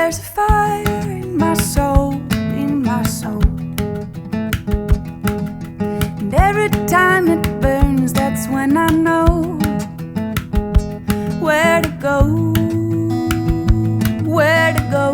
There's a fire in my soul, in my soul. And every time it burns, that's when I know where to go, where to go,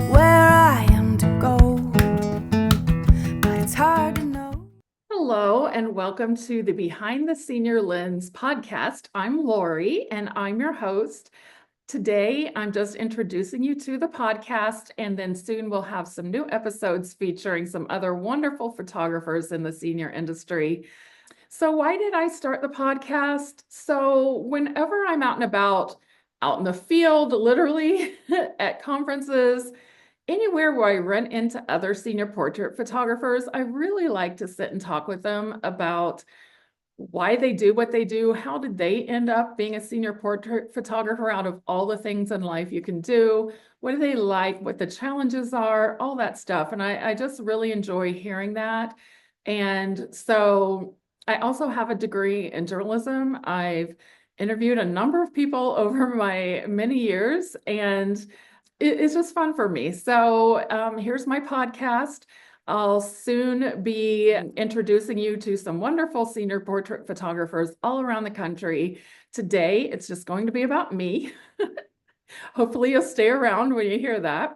where I am to go. But it's hard to know. Hello, and welcome to the Behind the Senior Lens podcast. I'm Lori, and I'm your host. Today, I'm just introducing you to the podcast, and then soon we'll have some new episodes featuring some other wonderful photographers in the senior industry. So why did I start the podcast? So whenever I'm out and about, out in the field, literally at conferences, anywhere where I run into other senior portrait photographers, I really like to sit and talk with them about why they do what they do. How did they end up being a senior portrait photographer out of all the things in life you can do? What do they like? What the challenges are? All that stuff. And I just really enjoy hearing that. And so I also have a degree in journalism. I've interviewed a number of people over my many years, and it's just fun for me. So here's my podcast. I'll soon be introducing you to some wonderful senior portrait photographers all around the country. Today, it's just going to be about me. Hopefully, you'll stay around when you hear that.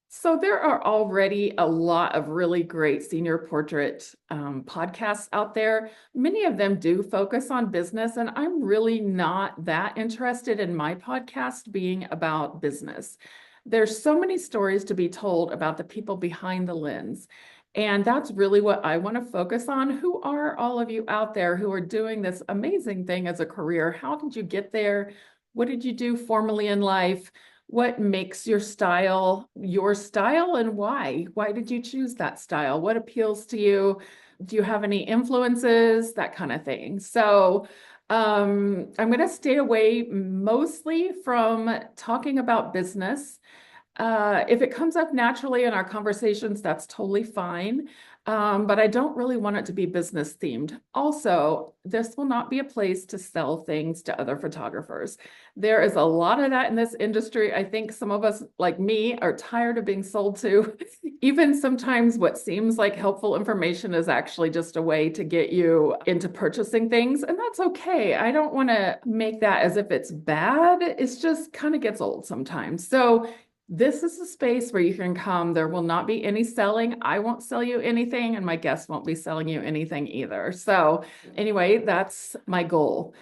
So there are already a lot of really great senior portrait podcasts out there. Many of them do focus on business, and I'm really not that interested in my podcast being about business. There's so many stories to be told about the people behind the lens. And that's really what I want to focus on. Who are all of you out there who are doing this amazing thing as a career? How did you get there? What did you do formally in life? What makes your style, and why? Why did you choose that style? What appeals to you? Do you have any influences? That kind of thing. So I'm going to stay away mostly from talking about business. If it comes up naturally in our conversations, that's totally fine. But I don't really want it to be business themed. Also, this will not be a place to sell things to other photographers. There is a lot of that in this industry. I think some of us, like me, are tired of being sold to. Even sometimes what seems like helpful information is actually just a way to get you into purchasing things. And that's okay. I don't want to make that as if it's bad. It's just kind of gets old sometimes. So this is a space where you can come. There will not be any selling. I won't sell you anything, and my guests won't be selling you anything either. So anyway, that's my goal.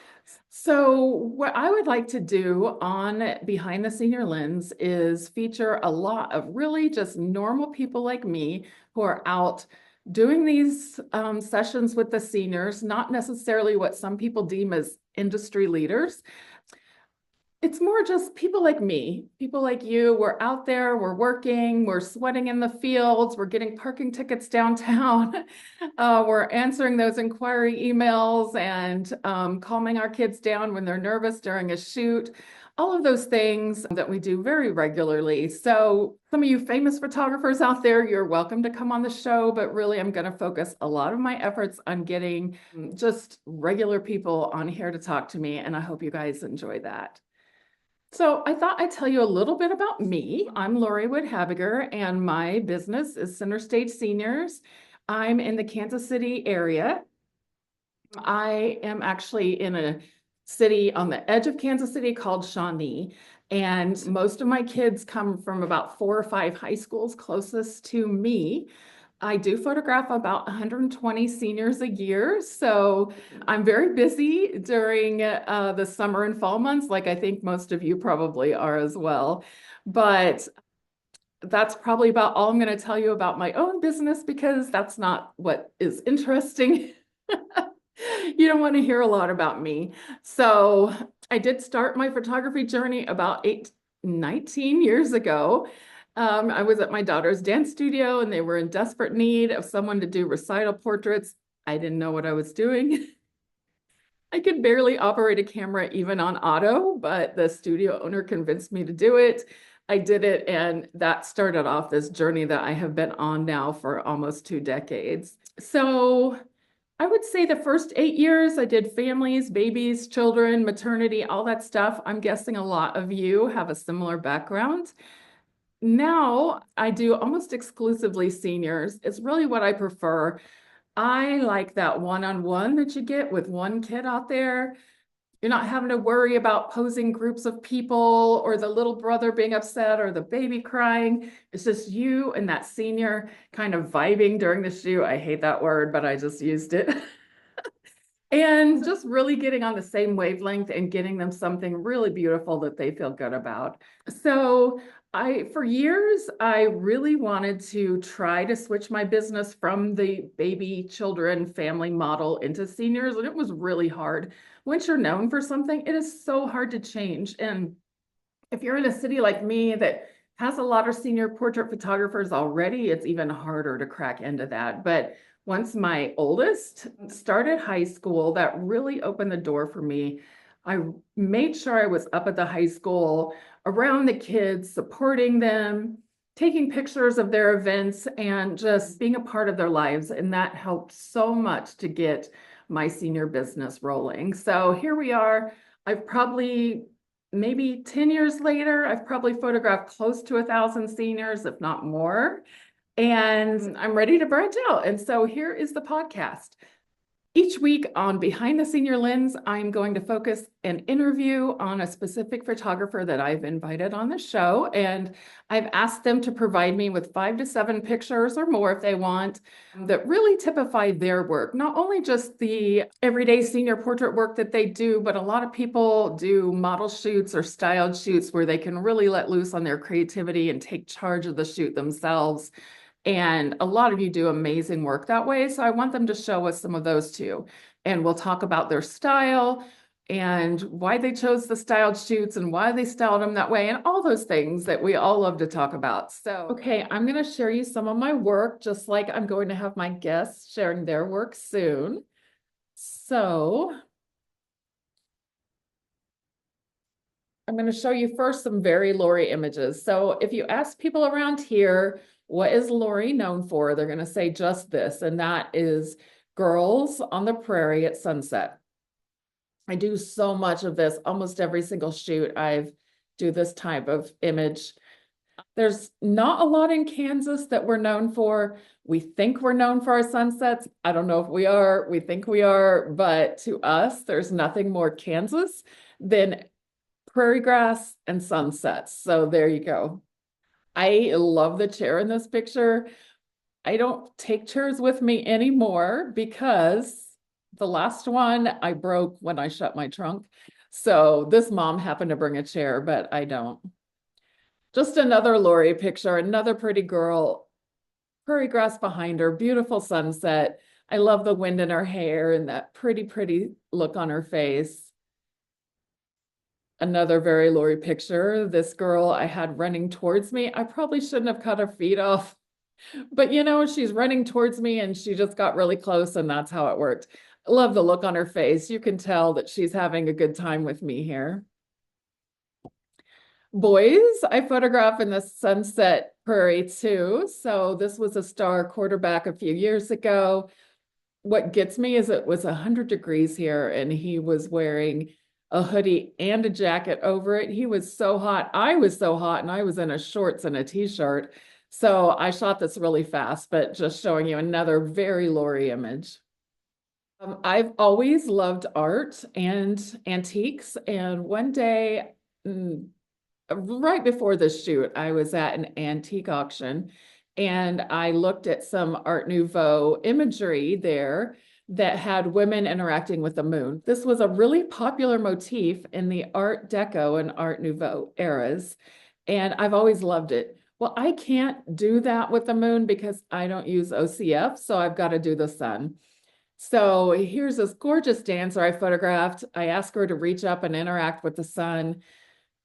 So what I would like to do on Behind the Senior Lens is feature a lot of really just normal people like me who are out doing these sessions with the seniors, not necessarily what some people deem as industry leaders. It's more just people like me, people like you. We're out there, we're working, we're sweating in the fields, we're getting parking tickets downtown, we're answering those inquiry emails and calming our kids down when they're nervous during a shoot, all of those things that we do very regularly. So some of you famous photographers out there, you're welcome to come on the show, but really I'm going to focus a lot of my efforts on getting just regular people on here to talk to me, and I hope you guys enjoy that. So I thought I'd tell you a little bit about me. I'm Lori Habiger, and my business is Center Stage Seniors. I'm in the Kansas City area. I am actually in a city on the edge of Kansas City called Shawnee, and most of my kids come from about 4 or 5 high schools closest to me. I do photograph about 120 seniors a year, so I'm very busy during the summer and fall months, like I think most of you probably are as well. But that's probably about all I'm going to tell you about my own business, because that's not what is interesting. You don't want to hear a lot about me. So I did start my photography journey about 19 years ago. I was at my daughter's dance studio, and they were in desperate need of someone to do recital portraits. I didn't know what I was doing. I could barely operate a camera even on auto, but the studio owner convinced me to do it. I did it, and that started off this journey that I have been on now for almost 2 decades. So I would say the first 8 years I did families, babies, children, maternity, all that stuff. I'm guessing a lot of you have a similar background. Now I do almost exclusively seniors. It's really what I prefer. I like that one-on-one that you get with one kid out there. You're not having to worry about posing groups of people or the little brother being upset or the baby crying. It's just you and that senior kind of vibing during the shoot. I hate that word, but I just used it. And just really getting on the same wavelength and getting them something really beautiful that they feel good about. So for years, I really wanted to try to switch my business from the baby, children, family model into seniors, and it was really hard. Once you're known for something, it is so hard to change. And if you're in a city like me that has a lot of senior portrait photographers already, it's even harder to crack into that. But once my oldest started high school, that really opened the door for me. I made sure I was up at the high school, around the kids, supporting them, taking pictures of their events, and just being a part of their lives. And that helped so much to get my senior business rolling. So here we are. I've probably maybe 10 years later, I've probably photographed close to 1,000 seniors, if not more. And I'm ready to branch out. And so here is the podcast. Each week on Behind the Senior Lens, I'm going to focus an interview on a specific photographer that I've invited on the show. And I've asked them to provide me with 5 to 7 pictures or more if they want that really typify their work, not only just the everyday senior portrait work that they do, but a lot of people do model shoots or styled shoots where they can really let loose on their creativity and take charge of the shoot themselves. And a lot of you do amazing work that way. So I want them to show us some of those too. And we'll talk about their style and why they chose the styled shoots and why they styled them that way and all those things that we all love to talk about. So, okay, I'm going to share you some of my work, just like I'm going to have my guests sharing their work soon. So I'm going to show you first some very Lori images. So if you ask people around here, what is Lori known for? They're going to say just this, and that is girls on the prairie at sunset. I do so much of this, almost every single shoot I've do this type of image. There's not a lot in Kansas that we're known for. We think we're known for our sunsets. I don't know if we are, we think we are, but to us, there's nothing more Kansas than prairie grass and sunsets. So there you go. I love the chair in this picture. I don't take chairs with me anymore because the last one I broke when I shut my trunk. So this mom happened to bring a chair, but I don't. Just another Lori picture, another pretty girl, prairie grass behind her, beautiful sunset. I love the wind in her hair and that pretty, pretty look on her face. Another very Lori picture. This girl I had running towards me. I probably shouldn't have cut her feet off, but you know, she's running towards me and she just got really close and that's how it worked. I love the look on her face. You can tell that she's having a good time with me here. Boys, I photograph in the Sunset Prairie too. So this was a star quarterback a few years ago. What gets me is it was 100 degrees here and he was wearing a hoodie and a jacket over it. He was so hot. I was so hot and I was in a shorts and a t-shirt. So I shot this really fast, but just showing you another very Lori image. I've always loved art and antiques. And one day, right before this shoot, I was at an antique auction and I looked at some Art Nouveau imagery there that had women interacting with the moon. This was a really popular motif in the Art Deco and Art Nouveau eras, and I've always loved it. Well, I can't do that with the moon because I don't use OCF, so I've got to do the sun. So here's this gorgeous dancer I photographed. I asked her to reach up and interact with the sun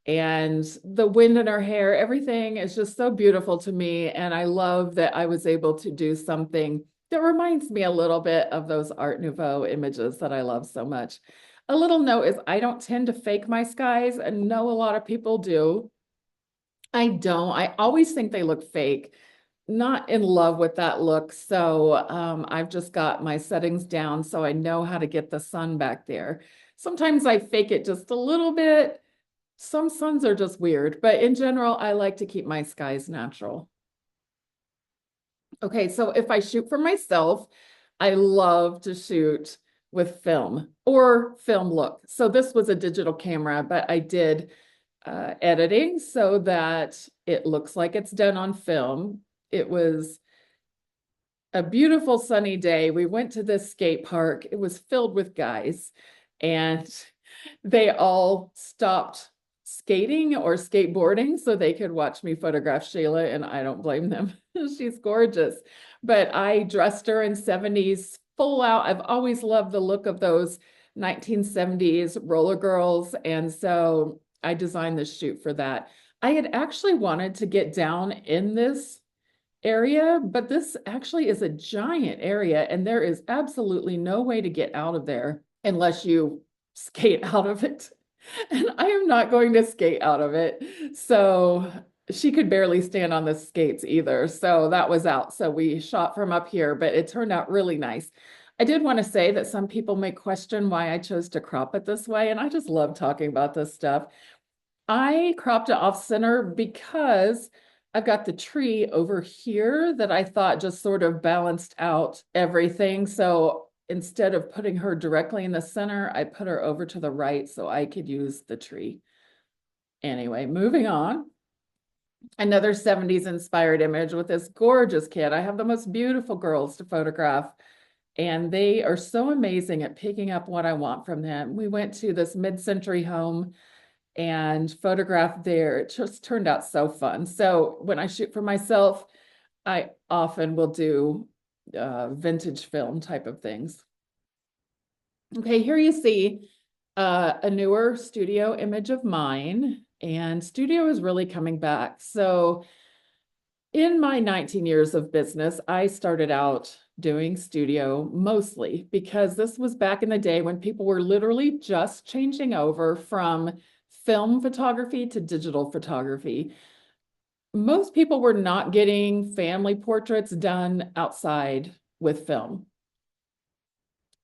and the wind in her hair, everything is just so beautiful to me. And I love that I was able to do something that reminds me a little bit of those Art Nouveau images that I love so much. A little note is I don't tend to fake my skies, and know a lot of people do. I don't. I always think they look fake. Not in love with that look. So I've just got my settings down so I know how to get the sun back there. Sometimes I fake it just a little bit, Some suns are just weird, but in general, I like to keep my skies natural. Okay, so if I shoot for myself, I love to shoot with film or film look. So this was a digital camera, but I did editing so that it looks like it's done on film. It was a beautiful sunny day. We went to this skate park. It was filled with guys, and they all stopped skating or skateboarding so they could watch me photograph Shayla, and I don't blame them. She's gorgeous. But I dressed her in 70s full out. I've always loved the look of those 1970s roller girls, and so I designed this shoot for that. I had actually wanted to get down in this area, but this actually is a giant area, and there is absolutely no way to get out of there unless you skate out of it. And I am not going to skate out of it. So she could barely stand on the skates either. So that was out. So we shot from up here, but it turned out really nice. I did want to say that some people may question why I chose to crop it this way, and I just love talking about this stuff. I cropped it off center because I've got the tree over here that I thought just sort of balanced out everything. So instead of putting her directly in the center, I put her over to the right so I could use the tree. Anyway, moving on. Another 70s inspired image with this gorgeous kid. I have the most beautiful girls to photograph, and they are so amazing at picking up what I want from them. We went to this mid-century home and photographed there. It just turned out so fun. So when I shoot for myself, I often will do vintage film type of things. Okay, here you see a newer studio image of mine, and studio is really coming back. So in my 19 years of business, I started out doing studio mostly because this was back in the day when people were literally just changing over from film photography to digital photography. Most people were not getting family portraits done outside with film.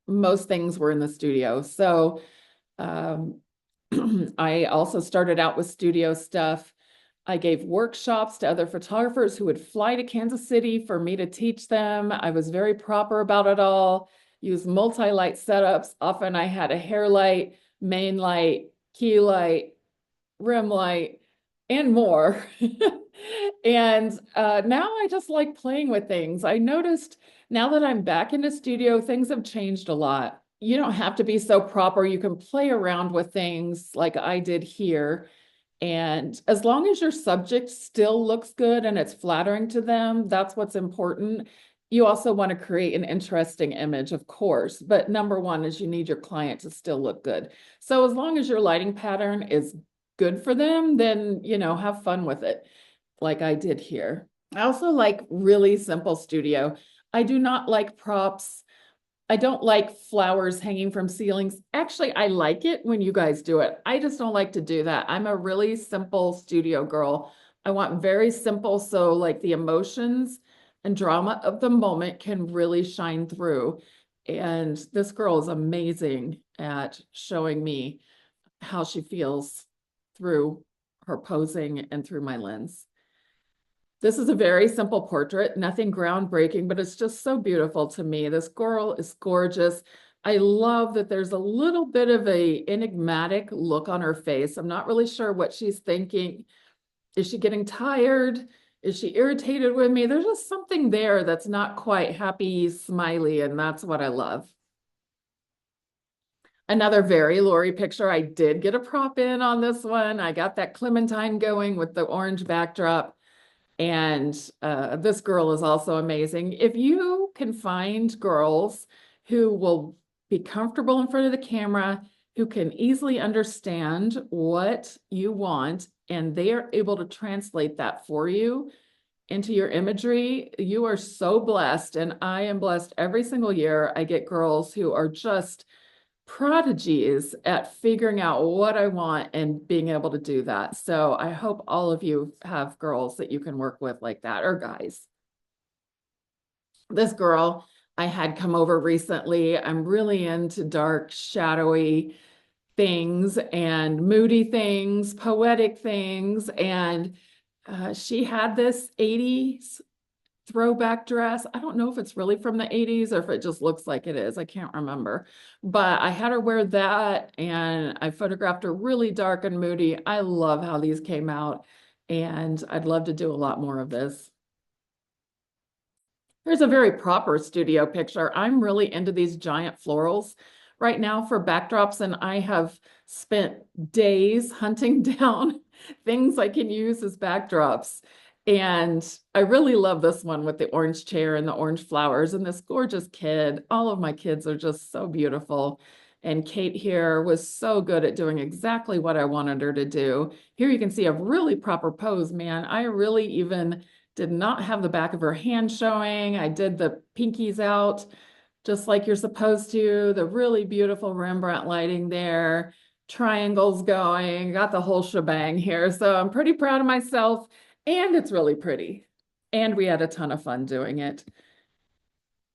Most things were in the studio. So um, I also started out with studio stuff. I gave workshops to other photographers who would fly to Kansas City for me to teach them. I was very proper about it all, used multi-light setups. Often I had a hair light, main light, key light, rim light, and more. And now I just like playing with things. I noticed now that I'm back in the studio, things have changed a lot. You don't have to be so proper. You can play around with things like I did here. And as long as your subject still looks good and it's flattering to them, that's what's important. You also want to create an interesting image, of course, but number one is you need your client to still look good. So as long as your lighting pattern is good for them, then, have fun with it, like I did here. I also like really simple studio. I do not like props. I don't like flowers hanging from ceilings. Actually, I like it when you guys do it. I just don't like to do that. I'm a really simple studio girl. I want very simple, so like the emotions and drama of the moment can really shine through. And this girl is amazing at showing me how she feels through her posing and through my lens. This is a very simple portrait, nothing groundbreaking, but it's just so beautiful to me. This girl is gorgeous. I love that there's a little bit of a enigmatic look on her face. I'm not really sure what she's thinking. Is she getting tired? Is she irritated with me? There's just something there that's not quite happy, smiley, and that's what I love. Another very Lori picture. I did get a prop in on this one. I got that Clementine going with the orange backdrop. And this girl is also amazing. If you can find girls who will be comfortable in front of the camera, who can easily understand what you want, and they are able to translate that for you into your imagery, you are so blessed. And I am blessed every single year. I get girls who are just prodigies at figuring out what I want and being able to do that. So I hope all of you have girls that you can work with like that, or guys. This girl I had come over recently. I'm really into dark, shadowy things and moody things, poetic things. And she had this 80s throwback dress. I don't know if it's really from the 80s or if it just looks like it is. I can't remember. But I had her wear that and I photographed her really dark and moody. I love how these came out and I'd love to do a lot more of this. Here's a very proper studio picture. I'm really into these giant florals right now for backdrops, and I have spent days hunting down things I can use as backdrops. And I really love this one with the orange chair and the orange flowers and this gorgeous kid. All of my kids are just so beautiful. And Kate here was so good at doing exactly what I wanted her to do. Here you can see a really proper pose, man. I really even did not have the back of her hand showing. I did the pinkies out just like you're supposed to, the really beautiful Rembrandt lighting there, triangles going, got the whole shebang here. So I'm pretty proud of myself and it's really pretty. And we had a ton of fun doing it.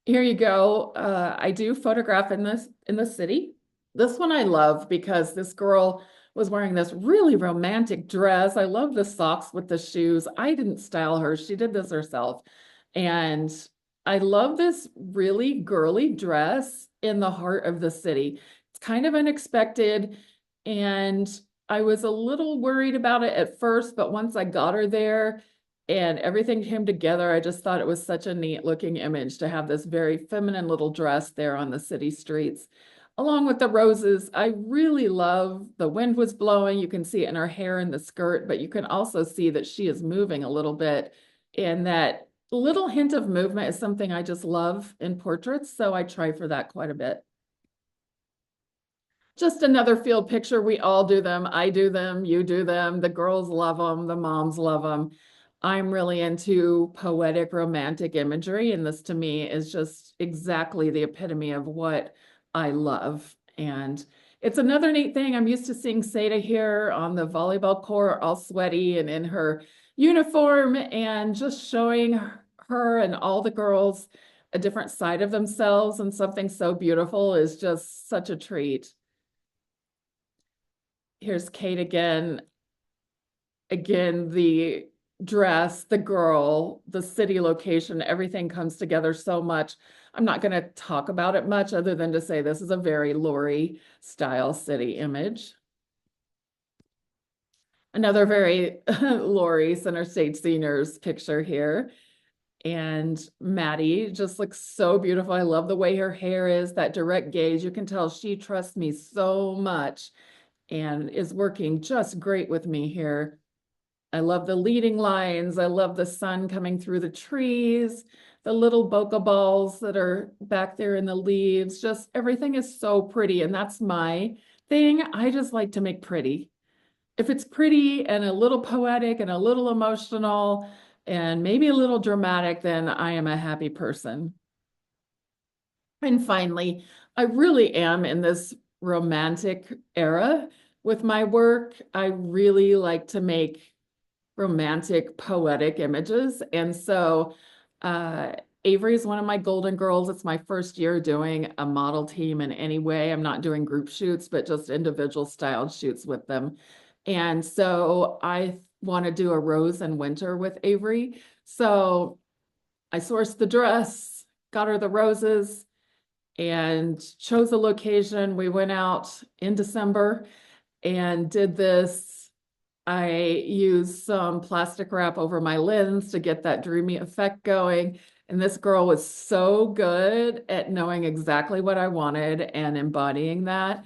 Here you go. I do photograph in the city. This one I love because this girl was wearing this really romantic dress. I love the socks with the shoes. I didn't style her. She did this herself. And I love this really girly dress in the heart of the city. It's kind of unexpected. And I was a little worried about it at first, but once I got her there, and everything came together. I just thought it was such a neat looking image to have this very feminine little dress there on the city streets. Along with the roses, I really love the wind was blowing. You can see it in her hair and the skirt, but you can also see that she is moving a little bit. And that little hint of movement is something I just love in portraits. So I try for that quite a bit. Just another field picture. We all do them. I do them. You do them. The girls love them. The moms love them. I'm really into poetic, romantic imagery, and this to me is just exactly the epitome of what I love. And it's another neat thing. I'm used to seeing Seda here on the volleyball court, all sweaty and in her uniform, and just showing her and all the girls a different side of themselves and something so beautiful is just such a treat. Here's Kate again. Again, the dress, the girl, the city location, everything comes together so much. I'm not going to talk about it much other than to say this is a very Lori style city image. Another very Lori Center State Seniors picture here. And Maddie just looks so beautiful. I love the way her hair is, that direct gaze. You can tell she trusts me so much and is working just great with me here. I love the leading lines. I love the sun coming through the trees, the little bokeh balls that are back there in the leaves. Just everything is so pretty. And that's my thing. I just like to make pretty. If it's pretty and a little poetic and a little emotional and maybe a little dramatic, then I am a happy person. And finally, I really am in this romantic era with my work. I really like to make romantic, poetic images. And so Avery is one of my golden girls. It's my first year doing a model team in any way. I'm not doing group shoots, but just individual styled shoots with them. And so I want to do a rose and winter with Avery. So I sourced the dress, got her the roses, and chose a location. We went out in December and did this. I used some plastic wrap over my lens to get that dreamy effect going. And this girl was so good at knowing exactly what I wanted and embodying that.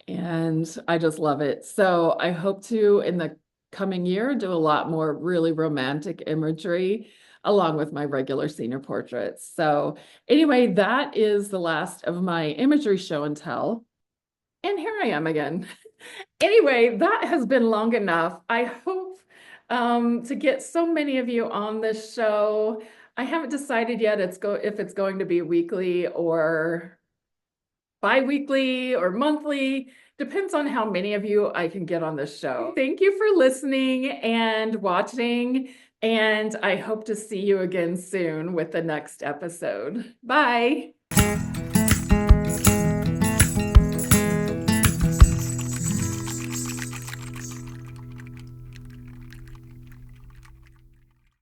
And I just love it. So I hope to, in the coming year, do a lot more really romantic imagery along with my regular senior portraits. So anyway, that is the last of my imagery show and tell. And here I am again. Anyway, that has been long enough. I hope to get so many of you on this show. I haven't decided yet if it's going to be weekly or bi-weekly or monthly. Depends on how many of you I can get on this show. Thank you for listening and watching, and I hope to see you again soon with the next episode. Bye.